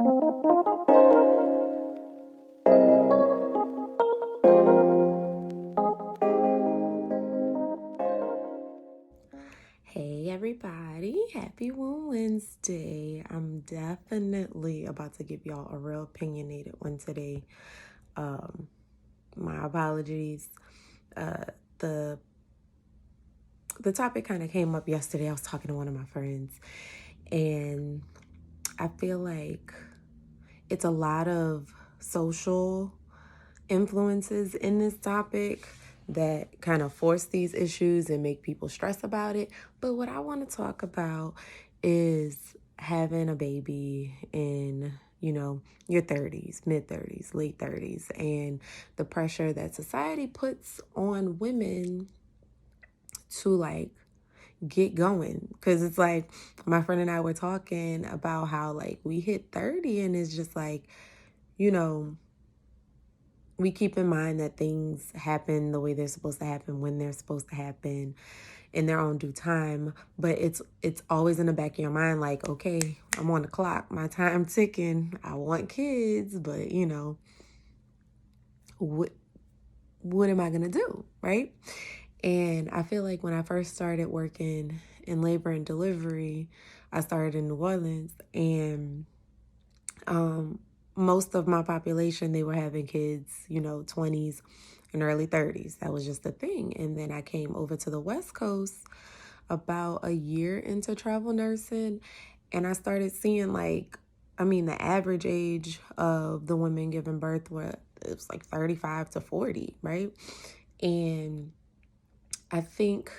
Hey everybody, happy Womb Wednesday. I'm definitely about to give y'all a real opinionated one today. Um, my apologies. Uh, the the topic kind of came up yesterday. I was talking to one of my friends, and I feel like it's a lot of social influences in this topic that kind of force these issues and make people stress about it. But what I want to talk about is having a baby in, your 30s, mid 30s, late 30s, and the pressure that society puts on women to like get going. Because it's like my friend and I were talking about how like we hit 30 and it's just like, you know, we keep in mind that things happen the way they're supposed to happen, when they're supposed to happen, in their own due time. But it's always in the back of your mind, like, okay, I'm on the clock, my time ticking. I want kids, but what am I gonna do, right? And I feel like when I first started working in labor and delivery, I started in New Orleans, and um, most of my population, they were having kids, 20s and early 30s. That was just the thing. And then I came over to the West Coast about a year into travel nursing, and I started seeing the average age of the women giving birth it was like 35 to 40, right? And I think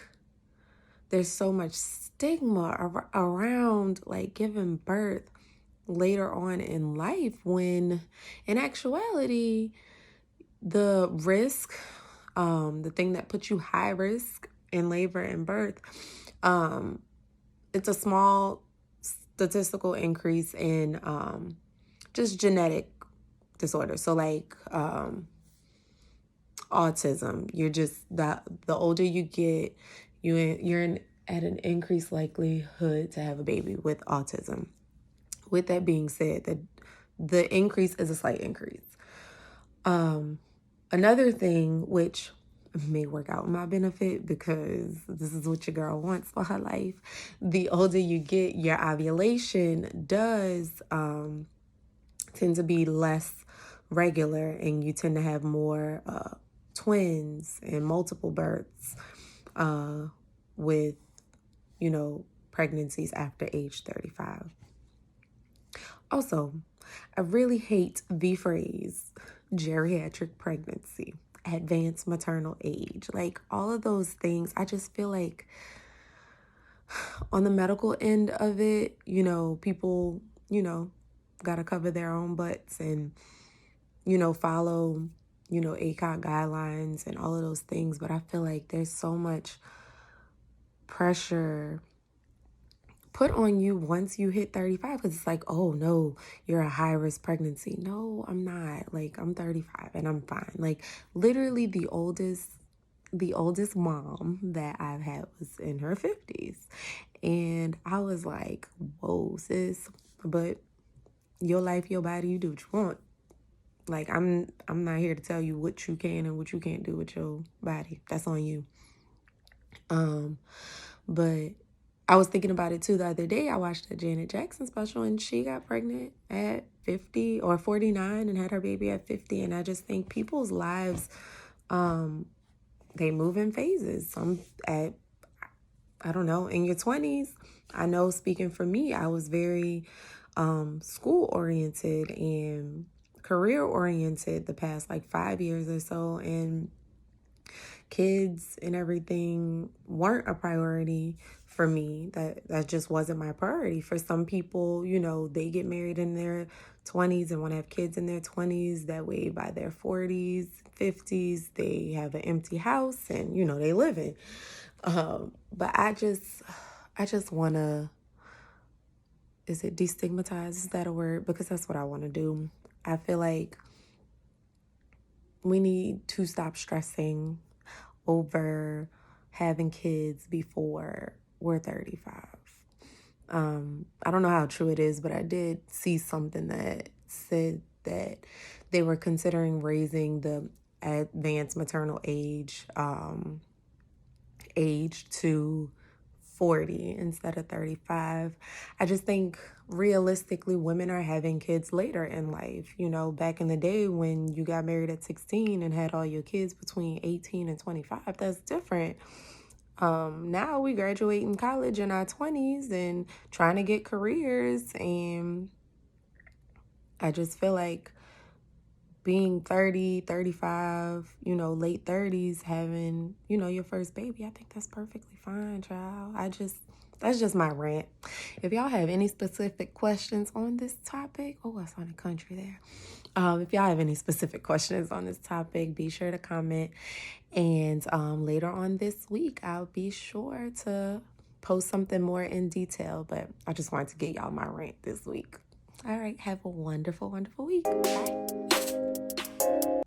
there's so much stigma around like giving birth later on in life, when in actuality the risk, the thing that puts you high risk in labor and birth, um it's a small statistical increase in just genetic disorders. So like autism. You're just that the older you get, at an increased likelihood to have a baby with autism. With that being said, the increase is a slight increase. Another thing which may work out in my benefit, because this is what your girl wants for her life. The older you get, your ovulation does tend to be less regular, and you tend to have more twins and multiple births with, pregnancies after age 35. Also, I really hate the phrase geriatric pregnancy, advanced maternal age. Like all of those things, I just feel like on the medical end of it, people, got to cover their own butts and, follow, ACOG guidelines and all of those things. But I feel like there's so much pressure put on you once you hit 35, because it's like, oh no, you're a high risk pregnancy. No, I'm not. Like, I'm 35 and I'm fine. Like, literally the oldest mom that I've had was in her 50s, and I was like, whoa, sis. But your life, your body, you do what you want. Like, I'm not here to tell you what you can and what you can't do with your body. That's on you. But I was thinking about it too the other day. I watched the Janet Jackson special, and she got pregnant at 50 or 49 and had her baby at 50. And I just think people's lives, they move in phases. Some at, I don't know, in your 20s. I know, speaking for me, I was very school oriented and career oriented the past like 5 years or so. And kids and everything weren't a priority for me. That just wasn't my priority. For some people, they get married in their 20s and want to have kids in their 20s. That way, by their 40s, 50s, they have an empty house and, they live in. But I just want to, is it destigmatize? Is that a word? Because that's what I want to do. I feel like we need to stop stressing over having kids before we're 35. I don't know how true it is, but I did see something that said that they were considering raising the advanced maternal age to 40 instead of 35. I just think realistically, women are having kids later in life. You know, back in the day when you got married at 16 and had all your kids between 18 and 25, that's different. Now we graduate in college in our 20s and trying to get careers. And I just feel like being 30, 35, late 30s, having, your first baby, I think that's perfectly fine, child. That's just my rant. If y'all have any specific questions on this topic, oh, I saw the country there. If y'all have any specific questions on this topic, be sure to comment. And later on this week, I'll be sure to post something more in detail. But I just wanted to get y'all my rant this week. All right, have a wonderful, wonderful week. Bye.